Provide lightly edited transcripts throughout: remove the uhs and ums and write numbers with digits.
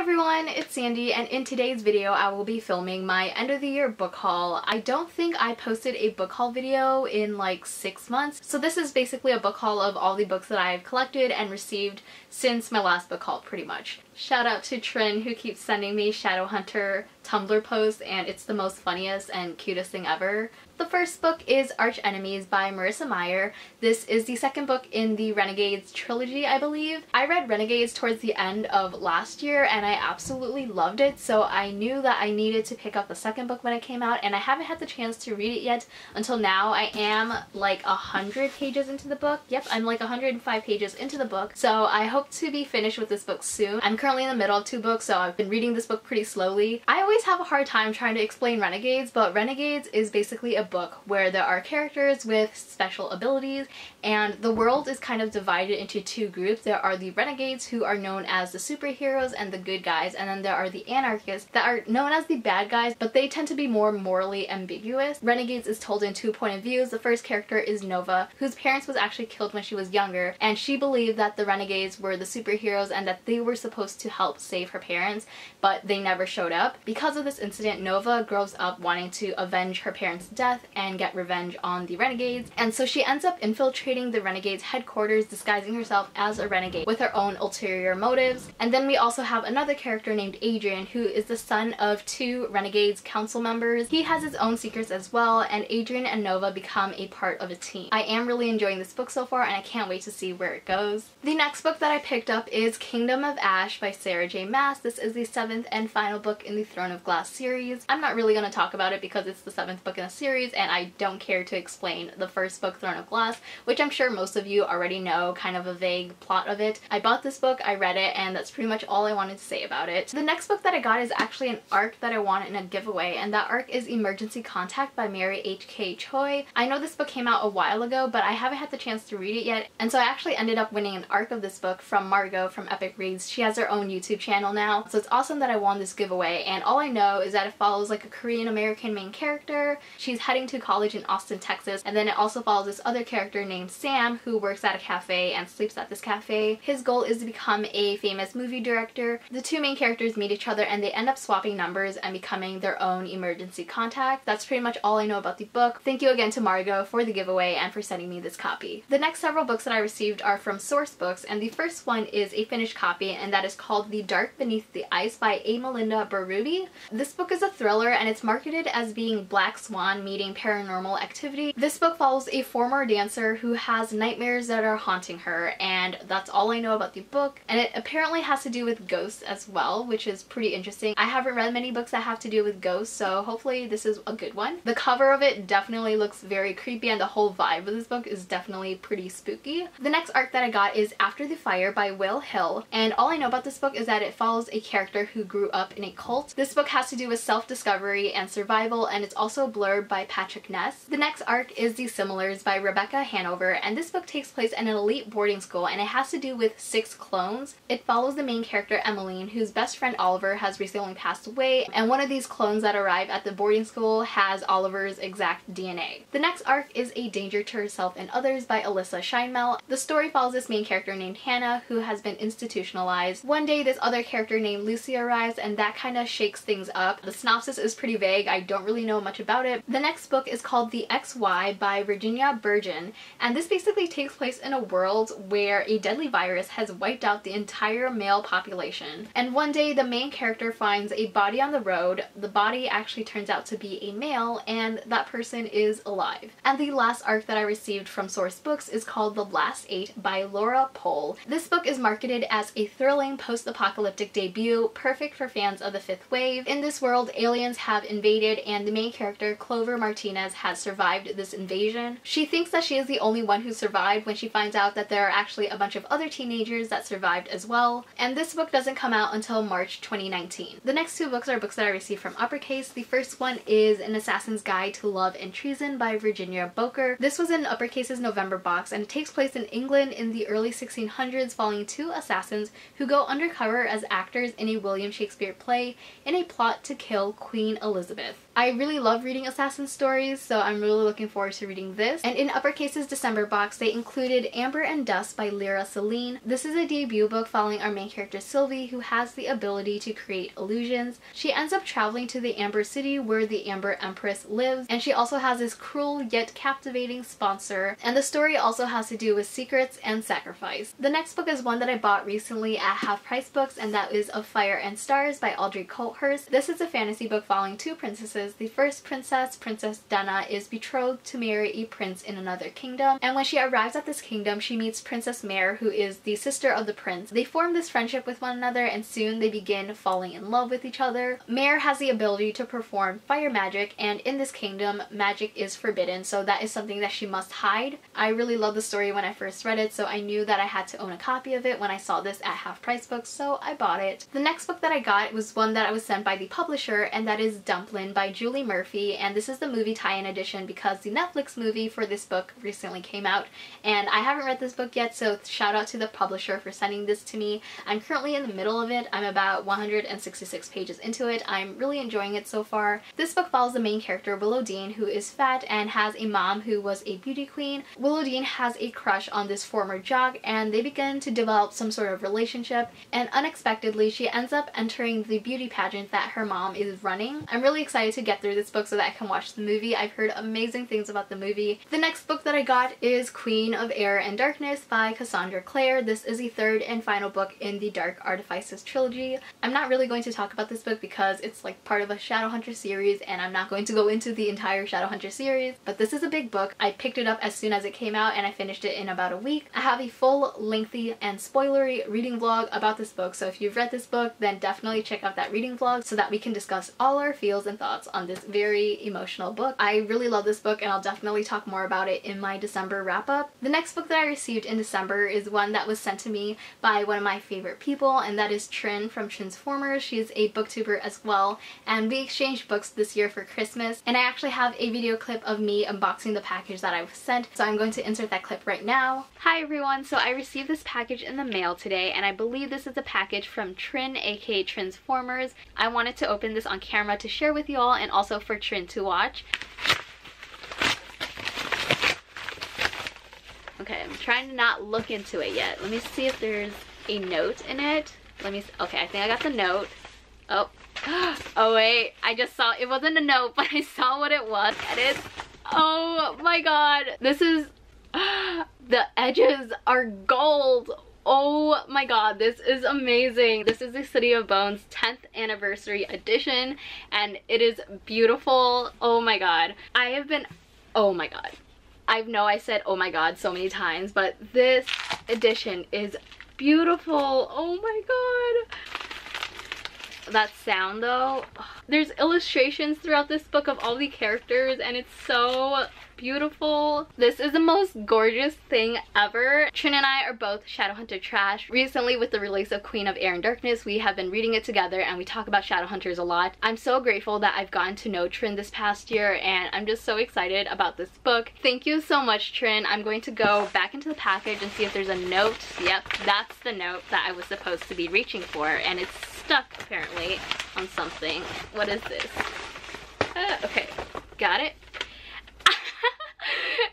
everyone, it's Sandy, and in today's video I will be filming my end of the year book haul. I don't think I posted a book haul video in like 6 months, so this is basically a book haul of all the books that I've collected and received since my last book haul, pretty much. Shout out to Trin, who keeps sending me Shadowhunter Tumblr posts, and it's the most funniest and cutest thing ever. The first book is Archenemies by Marissa Meyer. This is the second book in the Renegades trilogy, I believe. I read Renegades towards the end of last year and I absolutely loved it, so I knew that I needed to pick up the second book when it came out, and I haven't had the chance to read it yet until now. I am like 100 pages into the book. Yep, I'm like 105 pages into the book, so I hope to be finished with this book soon. I'm currently in the middle of 2 books, so I've been reading this book pretty slowly. I always have a hard time trying to explain Renegades, but Renegades is basically a book where there are characters with special abilities, and the world is kind of divided into 2 groups. There are the Renegades, who are known as the superheroes and the good guys, and then there are the anarchists that are known as the bad guys, but they tend to be more morally ambiguous. Renegades is told in 2 point of views. The first character is Nova, whose parents was actually killed when she was younger, and she believed that the Renegades were the superheroes and that they were supposed to help save her parents, but they never showed up. Because of this incident, Nova grows up wanting to avenge her parents' death and get revenge on the Renegades, and so she ends up infiltrating the Renegades headquarters, disguising herself as a renegade with her own ulterior motives. And then we also have another character named Adrian, who is the son of 2 Renegades council members. He has his own secrets as well, and Adrian and Nova become a part of a team. I am really enjoying this book so far, and I can't wait to see where it goes. The next book that I picked up is Kingdom of Ash by Sarah J. Maas. This is the 7th and final book in the Throne of Glass series. I'm not really going to talk about it because it's the 7th book in the series, and I don't care to explain the first book, Throne of Glass, which I'm sure most of you already know, kind of a vague plot of it. I bought this book, I read it, and that's pretty much all I wanted to say about it. The next book that I got is actually an ARC that I won in a giveaway, and that ARC is Emergency Contact by Mary H.K. Choi. I know this book came out a while ago, but I haven't had the chance to read it yet, and so I actually ended up winning an ARC of this book from Margot from Epic Reads. She has her own YouTube channel now, so it's awesome that I won this giveaway, and all I know is that it follows like a Korean American main character. She's heading to college in Austin, Texas, and then it also follows this other character named Sam, who works at a cafe and sleeps at this cafe. His goal is to become a famous movie director. The 2 main characters meet each other and they end up swapping numbers and becoming their own emergency contact. That's pretty much all I know about the book. Thank you again to Margot for the giveaway and for sending me this copy. The next several books that I received are from Source Books, and the first one is a finished copy, and that is called The Dark Beneath the Ice by Amelinda Berube. This book is a thriller, and it's marketed as being Black Swan meeting paranormal activity. This book follows a former dancer who has nightmares that are haunting her, and that's all I know about the book. And it apparently has to do with ghosts as well, which is pretty interesting. I haven't read many books that have to do with ghosts, so hopefully this is a good one. The cover of it definitely looks very creepy, and the whole vibe of this book is definitely pretty spooky. The next ARC that I got is After the Fire by Will Hill, and all I know about this book is that it follows a character who grew up in a cult. This book has to do with self-discovery and survival, and it's also blurred by Patrick Ness. The next ARC is The Similars by Rebecca Hanover, and this book takes place in an elite boarding school, and it has to do with 6 clones. It follows the main character Emmeline, whose best friend Oliver has recently passed away, and one of these clones that arrive at the boarding school has Oliver's exact DNA. The next ARC is A Danger to Herself and Others by Alyssa Sheinmel. The story follows this main character named Hannah, who has been institutionalized. One day this other character named Lucy arrives, and that kind of shakes things up. The synopsis is pretty vague, I don't really know much about it. The next book is called The XY by Virginia Bergin, and this basically takes place in a world where a deadly virus has wiped out the entire male population. And one day the main character finds a body on the road. The body actually turns out to be a male, and that person is alive. And the last ARC that I received from Source Books is called The Last 8 by Laura Pohl. This book is marketed as a thrilling post-apocalyptic debut, perfect for fans of the 5th wave. In this world, aliens have invaded, and the main character, Clover Martinez, has survived this invasion. She thinks that she is the only one who survived when she finds out that there are actually a bunch of other teenagers that survived as well. And this book doesn't come out until March 2019. The next 2 books are books that I received from Uppercase. The first one is An Assassin's Guide to Love and Treason by Virginia Boecker. This was in Uppercase's November box, and it takes place in England in the early 1600s, following 2 assassins who go undercover as actors in a William Shakespeare play in a plot to kill Queen Elizabeth. I really love reading assassin stories, so I'm really looking forward to reading this. And in Uppercase's December box, they included Amber and Dusk by Lyra Selene. This is a debut book following our main character Sylvie, who has the ability to create illusions. She ends up traveling to the Amber City where the Amber Empress lives, and she also has this cruel yet captivating sponsor. And the story also has to do with secrets and sacrifice. The next book is one that I bought recently at Half Price Books, and that is Of Fire and Stars by Audrey Coulthurst. This is a fantasy book following two princesses. The first princess, Princess Dana, is betrothed to marry a prince in another kingdom, and when she arrives at this kingdom, she meets Princess Meyer, who is the sister of the prince. They form this friendship with one another, and soon they begin falling in love with each other. Meyer has the ability to perform fire magic, and in this kingdom, magic is forbidden, so that is something that she must hide. I really loved the story when I first read it, so I knew that I had to own a copy of it when I saw this at Half Price Books, so I bought it. The next book that I got was one that I was sent by the publisher, and that is Dumplin by Julie Murphy, and this is the movie tie-in edition because the Netflix movie for this book recently came out, and I haven't read this book yet, so shout out to the publisher for sending this to me. I'm currently in the middle of it. I'm about 166 pages into it. I'm really enjoying it so far. This book follows the main character, Willow Dean, who is fat and has a mom who was a beauty queen. Willow Dean has a crush on this former jock, and they begin to develop some sort of relationship, and unexpectedly she ends up entering the beauty pageant that her mom is running. I'm really excited to get through this book so that I can watch the movie. I've heard amazing things about the movie. The next book that I got is Queen of Air and Darkness by Cassandra Clare. This is the third and final book in the Dark Artifices trilogy. I'm not really going to talk about this book because it's like part of a Shadowhunter series, and I'm not going to go into the entire Shadowhunter series, but this is a big book. I picked it up as soon as it came out and I finished it in about a week. I have a full, lengthy, and spoilery reading vlog about this book, so if you've read this book, then definitely check out that reading vlog so that we can discuss all our feels and thoughts on this very emotional book. I really love this book, and I'll definitely talk more about it in my December wrap-up. The next book that I received in December is one that was sent to me by one of my favorite people, and that is Trin from Transformers. She is a booktuber as well, and we exchanged books this year for Christmas, and I actually have a video clip of me unboxing the package that I was sent, so I'm going to insert that clip right now. Hi everyone, so I received this package in the mail today, and I believe this is a package from Trin, aka Transformers. I wanted to open this on camera to share with y'all, and also for Trin to watch. Okay, I'm trying to not look into it yet. Let me see if there's a note in it. Okay, I think I got the note. Oh, oh wait, I just saw, it wasn't a note, but I saw what it was. And it's, oh my god, this is, the edges are gold. Oh my god, this is amazing. This is the City of Bones 10th anniversary edition, and it is beautiful. Oh my god. Oh my god. I know I said oh my god so many times, but this edition is beautiful. Oh my god. That sound though. There's illustrations throughout this book of all the characters, and it's so beautiful. This is the most gorgeous thing ever. Trin and I are both Shadowhunter trash. Recently, with the release of Queen of Air and Darkness, we have been reading it together and we talk about Shadowhunters a lot. I'm so grateful that I've gotten to know Trin this past year, and I'm just so excited about this book. Thank you so much, Trin. I'm going to go back into the package and see if there's a note. Yep, that's the note that I was supposed to be reaching for, and it's stuck apparently on something. What is this? Okay, got it.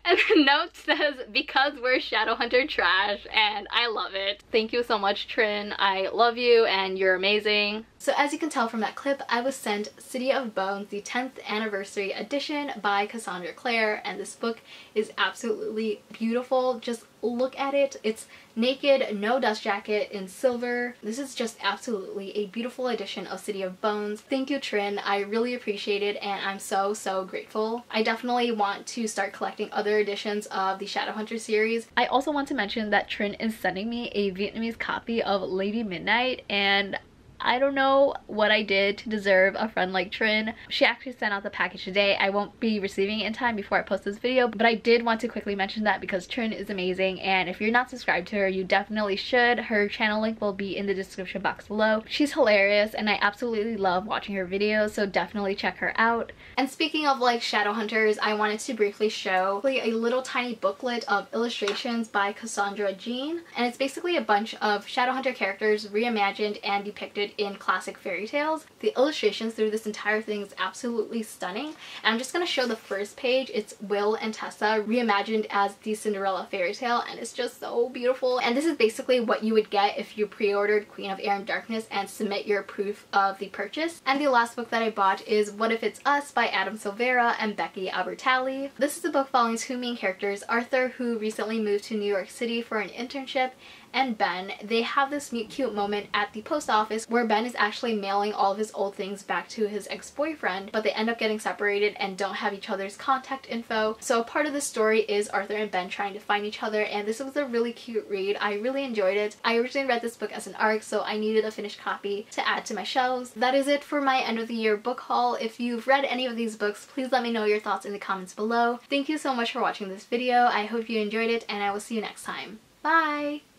And the note says, because we're Shadowhunter trash, and I love it. Thank you so much, Trin. I love you and you're amazing. So as you can tell from that clip, I was sent City of Bones, the 10th anniversary edition by Cassandra Clare, and this book is absolutely beautiful. Just look at it. It's naked, no dust jacket, in silver. This is just absolutely a beautiful edition of City of Bones. Thank you, Trin. I really appreciate it, and I'm so, so grateful. I definitely want to start collecting other editions of the Shadowhunter series. I also want to mention that Trin is sending me a Vietnamese copy of Lady Midnight, and I don't know what I did to deserve a friend like Trin. She actually sent out the package today. I won't be receiving it in time before I post this video, but I did want to quickly mention that because Trin is amazing, and if you're not subscribed to her, you definitely should. Her channel link will be in the description box below. She's hilarious, and I absolutely love watching her videos, so definitely check her out. And speaking of like Shadowhunters, I wanted to briefly show a little tiny booklet of illustrations by Cassandra Jean, and it's basically a bunch of Shadowhunter characters reimagined and depicted rooted in classic fairy tales. The illustrations through this entire thing is absolutely stunning. And I'm just going to show the first page. It's Will and Tessa reimagined as the Cinderella fairy tale, and it's just so beautiful. And this is basically what you would get if you pre-ordered Queen of Air and Darkness and submit your proof of the purchase. And the last book that I bought is What If It's Us by Adam Silvera and Becky Albertalli. This is a book following two main characters, Arthur, who recently moved to New York City for an internship, and Ben. They have this cute moment at the post office where Ben is actually mailing all of his old things back to his ex-boyfriend, but they end up getting separated and don't have each other's contact info. So part of the story is Arthur and Ben trying to find each other, and this was a really cute read. I really enjoyed it. I originally read this book as an ARC, so I needed a finished copy to add to my shelves. That is it for my end of the year book haul. If you've read any of these books, please let me know your thoughts in the comments below. Thank you so much for watching this video. I hope you enjoyed it, and I will see you next time. Bye!